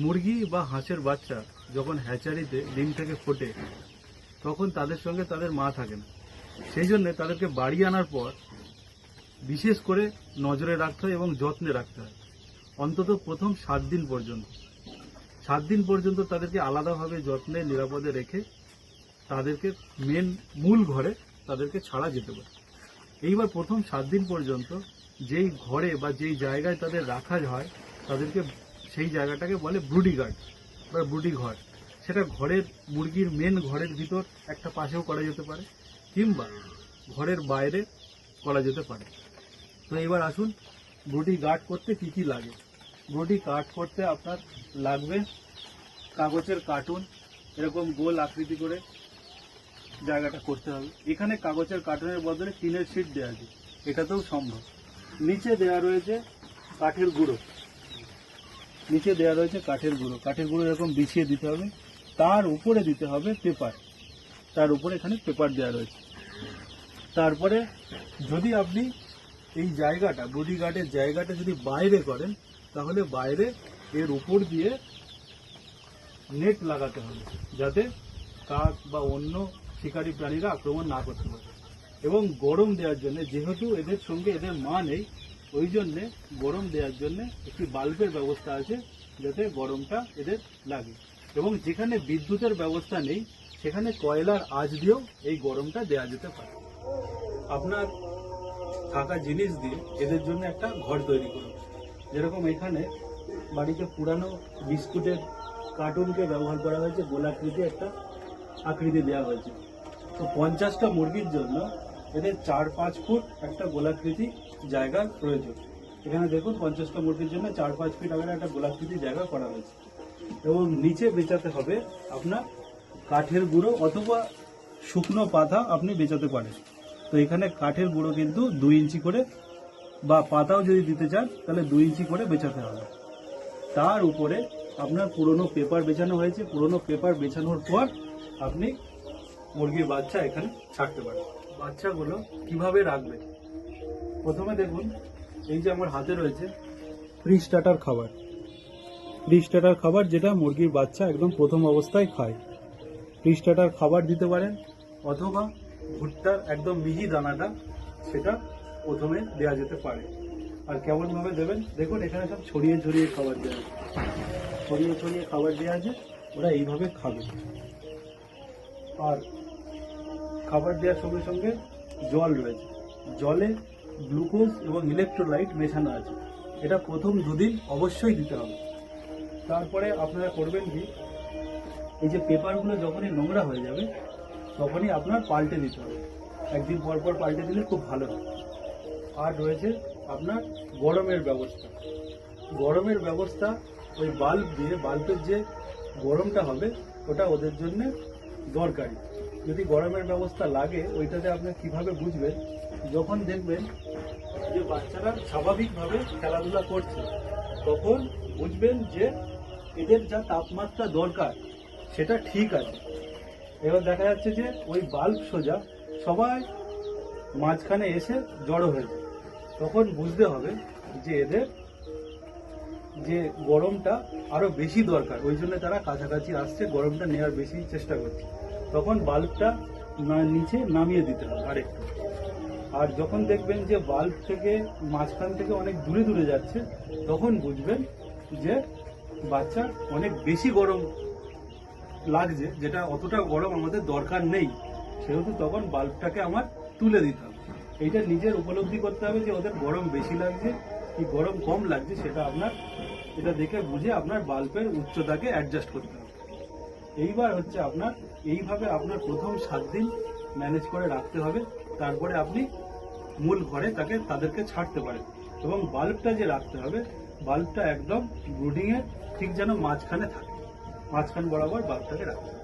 মুরগি বা হাঁসের বাচ্চা যখন হ্যাচারিতে ডিম থেকে ফোটে তখন তাদের সঙ্গে তাদের মা থাকে না। সেই জন্য তাদেরকে বাড়ি আনার পর বিশেষ করে নজরে রাখতে হয় এবং যত্নে রাখতে হয় অন্তত প্রথম 7 দিন পর্যন্ত। 7 দিন পর্যন্ত তাদেরকে আলাদাভাবে যত্নে নিরাপদে রেখে তাদেরকে মূল ঘরে তাদেরকে ছাড়া যেতে পারে। এইবার প্রথম 7 দিন পর্যন্ত যেই ঘরে বা যেই জায়গায় তাদের রাখা হয় তাদেরকে সেই জায়গাটাকে বলে ব্রুডি গার্ড বা ব্রুডি ঘর। সেটা ঘরের মুরগির ঘরের ভিতর একটা পাশেও করা যেতে পারে কিংবা ঘরের বাইরে করা যেতে পারে। তো এবার আসুন ব্রুডি গার্ড করতে কি কি লাগে। ব্রুডি গার্ড করতে আপনার লাগবে কাগজের কার্টুন, এরকম গোল আকৃতি করে জায়গাটা করতে হবে। এখানে কাগজের কার্টুনের বদলে টিনের শিট দেওয়া আছে, এটাতেও সম্ভব। নিচে দেওয়া রয়েছে কাঠের গুঁড়ো, কাঠের গুঁড়ো এরকম বিছিয়ে দিতে হবে। তার উপরে দিতে হবে পেপার, তার উপরে এখানে পেপার দেওয়া রয়েছে। তারপরে যদি আপনি এই জায়গাটা ব্রুডি গার্ডের জায়গাটা যদি বাইরে করেন তাহলে বাইরে এর উপর দিয়ে নেট লাগাতে হবে যাতে কাক বা অন্য শিকারী প্রাণীরা আক্রমণ না করতে পারে। এবং গরম দেওয়ার জন্য, যেহেতু এদের সঙ্গে এদের মা নেই, ওই জন্যে গরম দেওয়ার জন্য একটি বাল্বের ব্যবস্থা আছে যাতে গরমটা এদের লাগে। এবং যেখানে বিদ্যুতের ব্যবস্থা নেই সেখানে কয়লার আঁচ দিয়েও এই গরমটা দেওয়া যেতে পারে। আপনার থাকা জিনিস দিয়ে এদের জন্য একটা ঘর তৈরি করুন। যেরকম এখানে বাড়িতে পুরানো বিস্কুটের কার্টুনকে ব্যবহার করা হয়েছে, গোলাকৃতি একটা আকৃতি দেওয়া হয়েছে। তো 50টা মুরগির জন্য এদের 4-5 ফুট একটা গোলাকৃতি জায়গার প্রয়োজন। এখানে দেখুন 50টা মুরগির জন্য 4-5 ফিট আগে একটা গোলাকৃতি জায়গা করা হয়েছে। এবং নিচে বেচাতে হবে আপনার কাঠের গুঁড়ো অথবা শুকনো পাতা আপনি বেচাতে পারেন। তো এখানে কাঠের গুঁড়ো কিন্তু 2 ইঞ্চি করে, বা পাতাও যদি দিতে চান তাহলে 2 ইঞ্চি করে বেচাতে হবে। তার উপরে আপনার পুরনো পেপার বেছানো হয়েছে। পুরনো পেপার বেছানোর পর আপনি মুরগির বাচ্চা এখানে ছাড়তে পারেন। বাচ্চাগুলো কিভাবে রাখবে, প্রথমে দেখুন এই যে আমার হাতে রয়েছে প্রি স্টার্টার খাবার, যেটা মুরগির বাচ্চা একদম প্রথম অবস্থায় খায়। প্রি স্টার্টার খাবার দিতে পারেন অথবা ভুট্টার একদম মিহি দানাটা, সেটা প্রথমে দেওয়া যেতে পারে। আর কেমন ভাবে দেবেন দেখুন, এখানে সব ছড়িয়ে খাবার দেওয়া আছে, ছড়িয়ে খাবার দেওয়া আছে। ওরা এইভাবে খাবে। আর খাবার দেওয়ার সঙ্গে সঙ্গে জল রয়েছে, জলে গ্লুকোজ এবং ইলেকট্রোলাইট মেশানো আছে। এটা প্রথম 2 দিন অবশ্যই দিতে হবে। তারপরে আপনারা করবেন কি, এই যে পেপারগুলো যখনই নোংরা হয়ে যাবে তখনই আপনার পাল্টে দিতে হবে। একদিন পর পর পাল্টে দিলে খুব ভালো হয়। আর রয়েছে আপনার গরমের ব্যবস্থা। ওই বাল্ব দিয়ে, বাল্বের যে গরমটা হবে ওটা ওদের জন্য দরকারি। যদি গরমের ব্যবস্থা লাগে, ওইটাতে আপনি কিভাবে বুঝবেন, যখন দেখবেন যে বাচ্চারা স্বাভাবিকভাবে খেলাধুলা করছে তখন বুঝবেন যে এদের যা তাপমাত্রা দরকার সেটা ঠিক আছে। এবার দেখা যাচ্ছে যে ওই বাল্ব সোজা সবাই মাঝখানে এসে জড়ো হয়েছে, তখন বুঝতে হবে যে এদের যে গরমটা আরো বেশি দরকার, ওই জন্য তারা কাছাকাছি আসছে, গরমটা নেওয়ার বেশি চেষ্টা করছে। তখন বাল্বটা নিচে নামিয়ে দিতে হবে আরেকটু। আর যখন দেখবেন যে বাল্ব থেকে মাঝখান থেকে অনেক দূরে যাচ্ছে, তখন বুঝবেন যে বাচ্চা অনেক বেশি গরম লাগছে, যেটা অতটা গরম আমাদের দরকার নেই, সেহেতু তখন বাল্বটাকে আমার তুলে দিতে হবে। এইটা নিজের উপলব্ধি করতে হবে যে ওদের গরম বেশি লাগছে কি গরম কম লাগছে, সেটা আপনার এটা দেখে বুঝে আপনার বাল্বের উচ্চতাকে অ্যাডজাস্ট করতে হবে। এইবার হচ্ছে আপনার এইভাবে আপনার প্রথম 7 দিন ম্যানেজ করে রাখতে হবে। তারপরে আপনি মূল ঘরে তাদেরকে ছাড়তে পারেন। এবং বাল্বটা যে রাখতে হবে, বাল্বটা একদম ব্রুডিং এর ঠিক যেন মাঝখানে থাকে, মাঝখান বরাবর বাল্বটাকে রাখতে হবে।